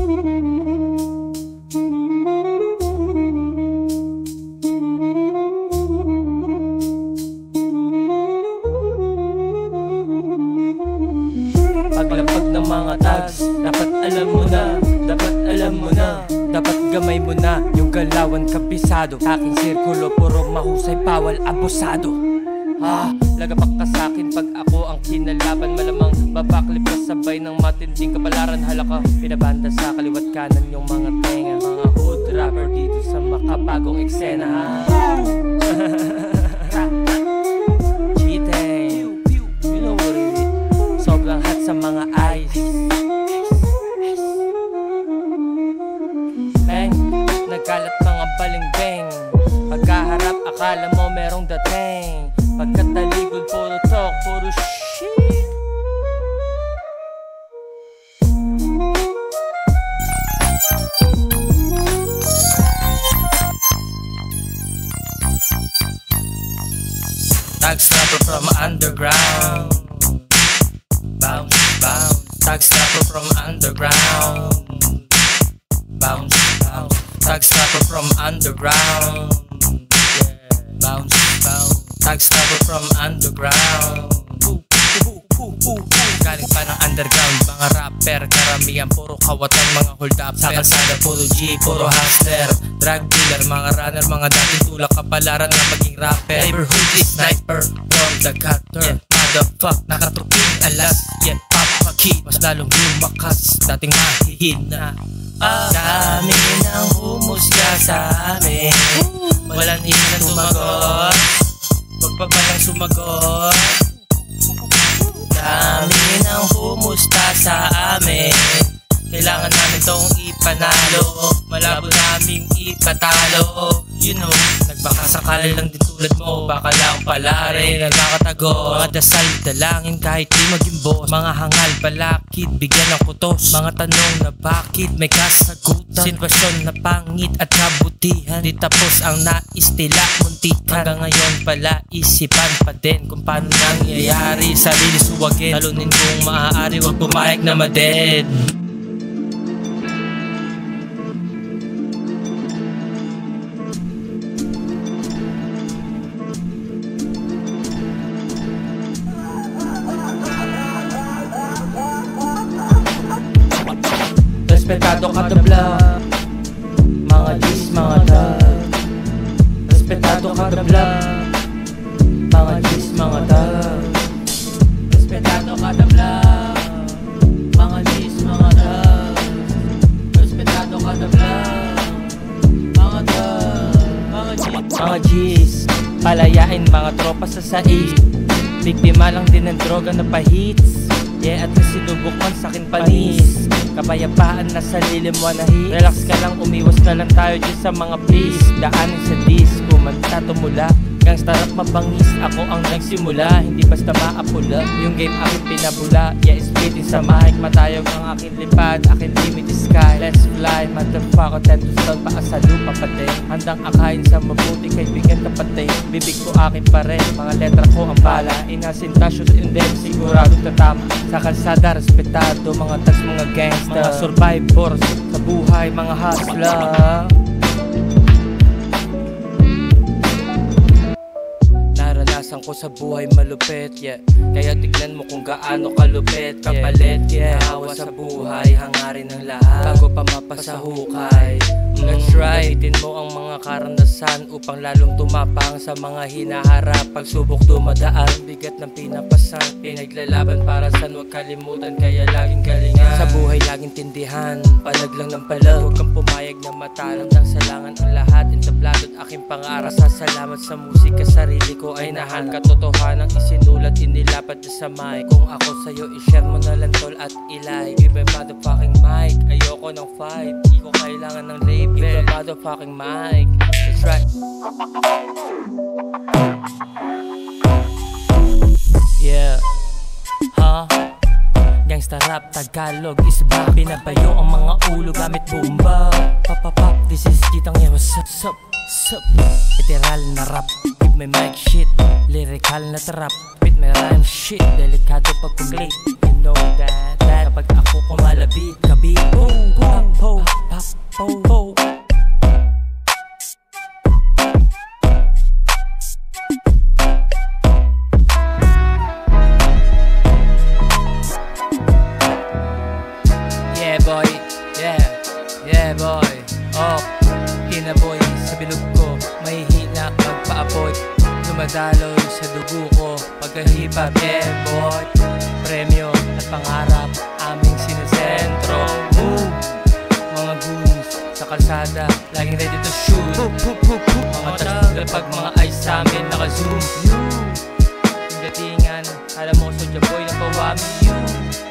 Paglapag ng mga tags, dapat alam mo na, dapat alam mo na, dapat gamay mo na yung galawan kabisado. Aking sirkulo puro mahusay, bawal abusado. Lagapak ka sa'kin pag ako ang kinalaban. Malamang babaklip ka sabay ng matinding kapalaran. Halaka, pinabanda sa kaliwat kanan yung mga tenga. Mga hood rapper dito sa makabagong eksena. Cheating, you know what it is. Sobrang hot sa mga eyes. Bang, nagkalat mga baling-bang. Pagkaharap akala mo merong dating. Pagkataligod puro talk, puro shit. Tag snapper from underground. Bounce, bounce. Tag snapper from underground. Bounce, bounce. Tag snapper from underground. Yeah. Bounce, bounce. Tag snapper from underground. Galing pa ng underground. Mga rapper, karamihan puro kawatan. Mga hold up sa kalsada, puro G, puro hustler. Drug dealer, mga runner, mga dating tulak kapalaran na maging rapper. Neighborhood sniper from the gutter. Motherfuck, nakatuping alas. Yeah, Papa Kid, mas lalong lumakas. Dating mahihina. Dami nang humusga sa amin. Walang isa tumagot. Wag pa palang sumagot. Dami nang humusta sa amin. Kailangan namin tong ipanalo. Malabo naming ipatalo. You know, nagbaka sakali lang din tulad mo. Baka lang pala rin nagkakatago. Mga dasal, dalangin kahit di maging boss. Mga hangal, balakid, bigyan ng kutos. Mga tanong na bakit may kasagutan. Sitwasyon na pangit at kabutihan. Di tapos ang nais tila muntikan. Hanggang ngayon pala isipan pa din kung paano nangyayari. Sarili suwagin, talunin kung maaari. Huwag pumayag na maded. Respetado ka the block. Mga G's, mga dog. Respetado ka the block. Mga G's, mga dog. Respetado ka the block. Mga G's, mga dog. Respetado ka the block. Mga dog. Mga G's, palayain mga tropa sa sais. Biktima lang din ng droga na pahits. Yeah, at least sinubok man sa'kin panis. Kapayapaan na sa lilim wanahis. Relax ka lang, umiwas na lang tayo dyan sa mga please. Daanin sa disco, manta tumula. Gangstarap mabangis, ako ang nagsimula. Hindi basta maapula, yung game aking pinabula. Yeah, spitting sa mic, matayog ang aking lipad. Aking limit is sky, let's fly. Motherfucker, 10 to stone, paa sa lupa pati. Handang akayin sa mabuti, kaibigan kapatid. Bibig ko akin pa rin, mga letra ko ang bala. Inasintasyon and then sigurado tatama. Sa kalsada, respetado, mga tags, mga gangsta. Mga survivors sa buhay, mga hustler. Naranasan ko sa buhay malupit, yeah. Kaya tignan mo kung gaano kalupit, kapalit, yeah. Hawa sa buhay, hangarin ng lahat bago pa mapasahukay. Let's right, itin mo ang mga karanasan upang lalong tumapang sa mga hinaharap. Pagsubok dumadaan, bigat ng pinapasan, pinaglalaban para saan, huwag kalimutan, kaya laging galingan. Sa buhay laging tindihan, palag lang ng palag. Huwag kang pumayag na matalang ng salangan ang lahat. Entablado at aking pangarap, sasalamat sa musika, sarili ko ay nahan. Katotohanan isinulat, inilapat sa mic. Kung ako sa'yo, ishare mo na lang tol at ilay. Give me motherfucking mic, ayoko ng fight. Di ko kailangan ng label. Give the motherfucking mic. That's right. Yeah. Gangsta rap, Tagalog is back. Pinabayo ang mga ulo gamit bomba. Papapap, this is Kitang Yeho. Sup. Literal na rap, give me mic shit. Lyrical na trap, with my rhyme shit. Delikado pag kumlit, you know that. Kapag ako kumalabit, kabit, boom, boom, boy. Yeah boy. Oh, kinaboy sa bilog ko, mahihina magpaapoy. Dumadaloy sa dugo ko, pagka-hip-hop, yeah boy. Premyo at pangarap, aming sinesentro. Move, mga goons sa kalsada, laging ready to shoot. Mga taspugal pag mga eyes sa amin naka-zoom. Yung datingan, alam mo Soulja Boy na pawami.